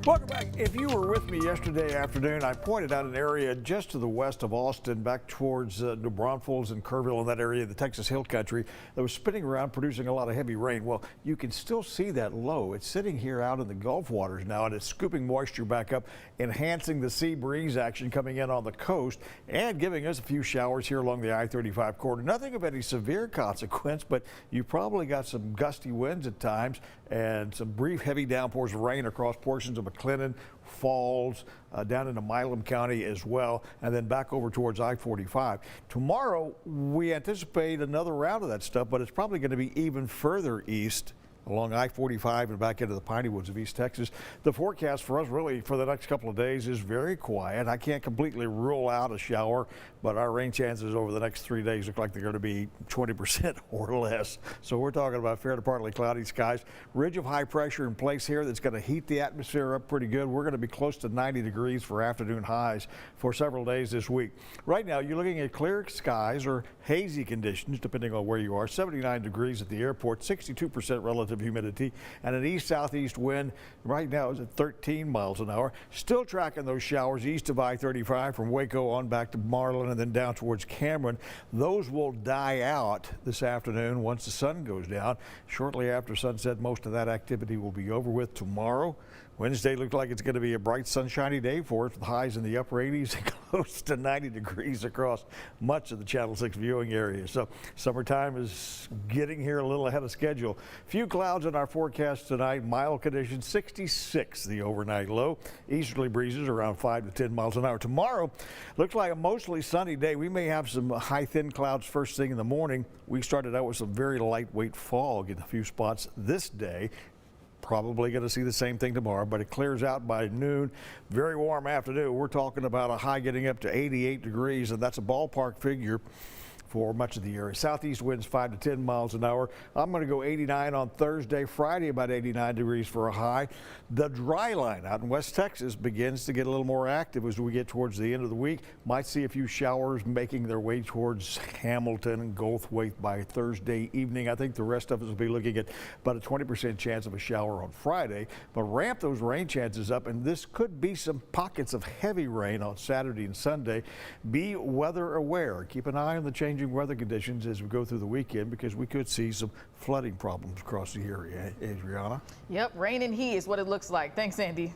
Welcome back. If you were with me yesterday afternoon, I pointed out an area just to the west of Austin, back towards New Braunfels and Kerrville, in that area of the Texas Hill Country, that was spinning around, producing a lot of heavy rain. Well, you can still see that low. It's sitting here out in the Gulf waters now, and it's scooping moisture back up, enhancing the sea breeze action coming in on the coast and giving us a few showers here along the I-35 corridor. Nothing of any severe consequence, but you probably got some gusty winds at times and some brief heavy downpours of rain across portions of McLennan, Falls, down into Milam County as well, and then back over towards I-45. Tomorrow, we anticipate another round of that stuff, but it's probably going to be even further east along I-45 and back into the piney woods of East Texas. The forecast for us really for the next couple of days is very quiet. I can't completely rule out a shower, but our rain chances over the next 3 days look like they're going to be 20% or less. So we're talking about fair to partly cloudy skies. Ridge of high pressure in place here that's going to heat the atmosphere up pretty good. We're going to be close to 90 degrees for afternoon highs for several days this week. Right now, you're looking at clear skies or hazy conditions, depending on where you are. 79 degrees at the airport, 62% relative humidity, and an east-southeast wind right now is at 13 miles an hour. Still tracking those showers east of I-35 from Waco on back to Marlin and then down towards Cameron. Those will die out this afternoon once the sun goes down. Shortly after sunset, most of that activity will be over with tomorrow. Wednesday looks like it's going to be a bright, sunshiny day for us, with highs in the upper 80s and close to 90 degrees across much of the Channel 6 viewing area. So summertime is getting here a little ahead of schedule. Few clouds in our forecast tonight. Mild conditions, 66 the overnight low. Easterly breezes around 5 to 10 miles an hour. Tomorrow looks like a mostly sunny day. We may have some high thin clouds first thing in the morning. We started out with some very lightweight fog in a few spots this day. Probably going to see the same thing tomorrow, but it clears out by noon. Very warm afternoon. We're talking about a high getting up to 88 degrees, and that's a ballpark figure for much of the area. Southeast winds 5 to 10 miles an hour. I'm going to go 89 on Thursday. Friday about 89 degrees for a high. The dry line out in West Texas begins to get a little more active as we get towards the end of the week. Might see a few showers making their way towards Hamilton and Goldthwaite by Thursday evening. I think the rest of us will be looking at about a 20% chance of a shower on Friday, but ramp those rain chances up, and this could be some pockets of heavy rain on Saturday and Sunday. Be weather aware. Keep an eye on the changing weather conditions as we go through the weekend, because we could see some flooding problems across the area. Adriana? Yep, rain and heat is what it looks like. Thanks, Andy.